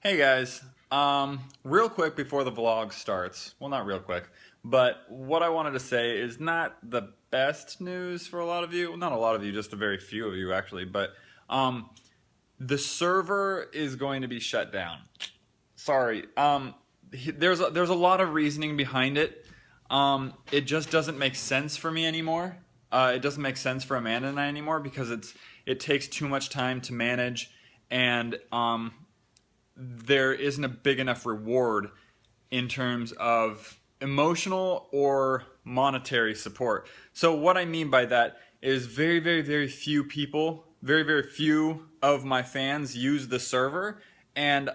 Hey guys, real quick before the vlog starts, well not real quick, but what I wanted to say is not the best news for a lot of you, not a lot of you, just a very few of you actually, but the server is going to be shut down. Sorry, there's a lot of reasoning behind it. It just doesn't make sense for me anymore. It doesn't make sense for Amanda and I anymore because it takes too much time to manage and there isn't a big enough reward in terms of emotional or monetary support. So what I mean by that is very few people, very few of my fans use the server, and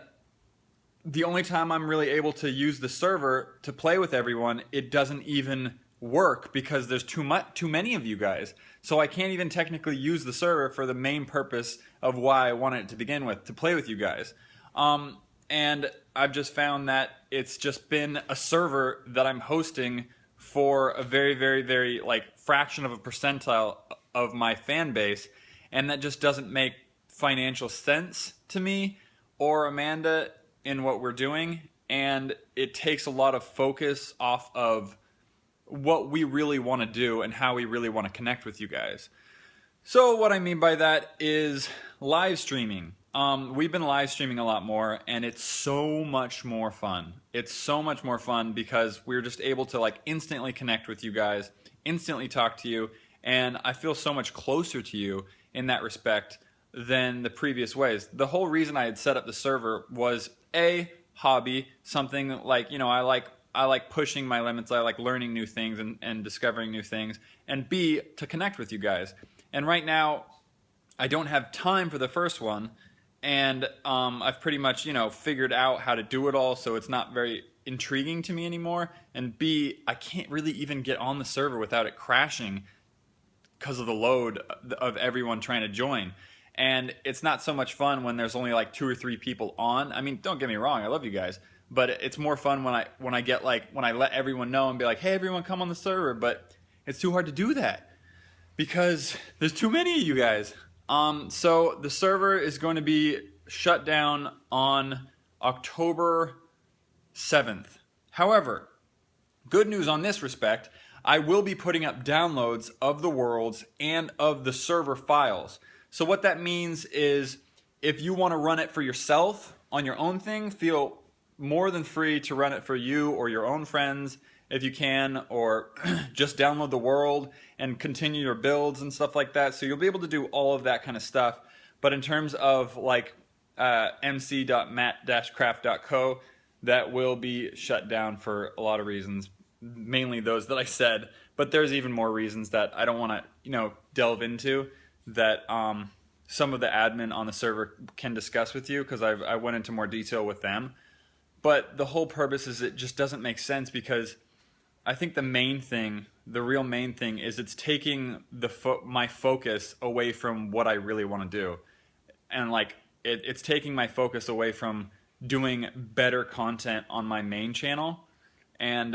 the only time I'm really able to use the server to play with everyone, it doesn't even work because there's too many of you guys. So I can't even technically use the server for the main purpose of why I wanted it to begin with, to play with you guys. And I've just found that it's just been a server that I'm hosting for a very like fraction of a percentile of my fan base, and that just doesn't make financial sense to me or Amanda in what we're doing, and it takes a lot of focus off of what we really want to do and how we really want to connect with you guys. So what I mean by that is live streaming. We've been live streaming a lot more, and it's so much more fun. It's so much more fun because we're just able to like instantly connect with you guys, instantly talk to you, and I feel so much closer to you in that respect than the previous ways. The whole reason I had set up the server was a hobby, something like, you know, I like pushing my limits, I like learning new things and discovering new things, and B, to connect with you guys. And right now, I don't have time for the first one, and I've pretty much, you know, figured out how to do it all, so it's not very intriguing to me anymore. And B, I can't really even get on the server without it crashing because of the load of everyone trying to join. And it's not so much fun when there's only like 2 or 3 people on. I mean, don't get me wrong, I love you guys, but it's more fun when I let everyone know and be like, hey, everyone, come on the server. But it's too hard to do that because there's too many of you guys. So the server is going to be shut down on October 7th. However, good news on this respect, I will be putting up downloads of the worlds and of the server files. So what that means is if you want to run it for yourself on your own thing, feel more than free to run it for you or your own friends if you can, or just download the world and continue your builds and stuff like that. So you'll be able to do all of that kind of stuff. But in terms of like mc.matt-craft.co, that will be shut down for a lot of reasons, mainly those that I said. But there's even more reasons that I don't want to, you know, delve into that some of the admin on the server can discuss with you, because I went into more detail with them. But the whole purpose is it just doesn't make sense because I think the main thing, the real main thing, is it's taking my focus away from what I really want to do. And like it's taking my focus away from doing better content on my main channel. And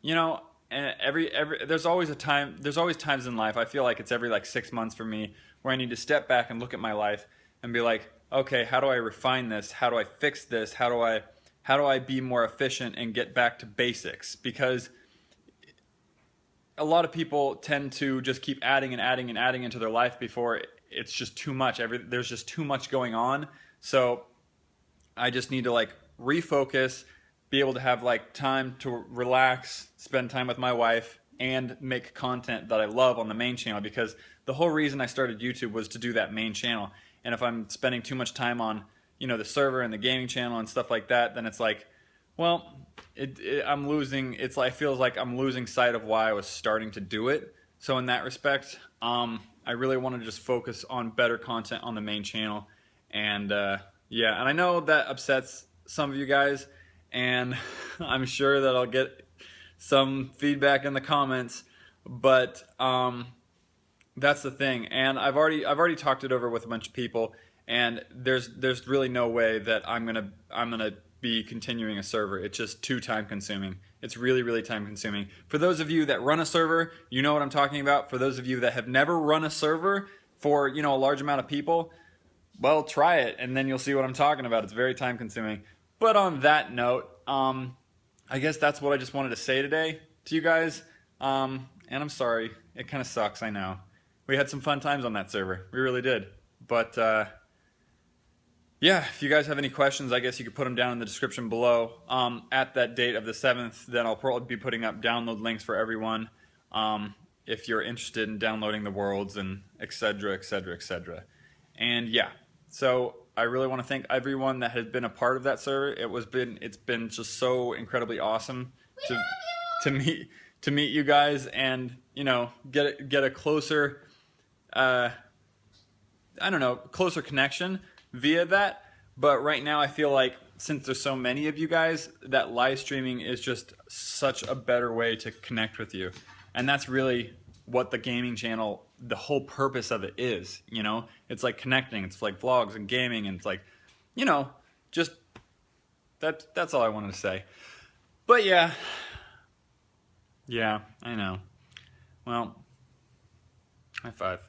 you know, there's always times in life, I feel like it's every like 6 months for me, where I need to step back and look at my life and be like, okay, how do I refine this? How do I fix this? How do I be more efficient and get back to basics? Because a lot of people tend to just keep adding into their life before it's just too much. There's just too much going on. So I just need to like refocus, be able to have like time to relax, spend time with my wife, and make content that I love on the main channel. Because the whole reason I started YouTube was to do that main channel. And if I'm spending too much time on, you know, the server and the gaming channel and stuff like that, then it's like, well, I'm losing. It's like, it feels like I'm losing sight of why I was starting to do it. So in that respect, I really want to just focus on better content on the main channel. And yeah, and I know that upsets some of you guys, and I'm sure that I'll get some feedback in the comments. But that's the thing. And I've already talked it over with a bunch of people. And there's really no way that I'm gonna be continuing a server. It's just too time consuming. It's really time consuming. For those of you that run a server, you know what I'm talking about. For those of you that have never run a server for, you know, a large amount of people, well, try it, and then you'll see what I'm talking about. It's very time consuming. But on that note, I guess that's what I just wanted to say today to you guys. And I'm sorry, it kind of sucks, I know. We had some fun times on that server. We really did. But yeah, if you guys have any questions, I guess you could put them down in the description below. At that date of the 7th, then I'll probably be putting up download links for everyone if you're interested in downloading the worlds and etc., etc., etc. And yeah, so I really want to thank everyone that has been a part of that server. It's been just so incredibly awesome to meet you guys, and get a closer I don't know, closer connection via that. But right now I feel like since there's so many of you guys, that live streaming is just such a better way to connect with you. And that's really what the gaming channel, the whole purpose of it is, It's like connecting, it's like vlogs and gaming, and it's like, just that's all I wanted to say. But yeah, I know. Well, high five.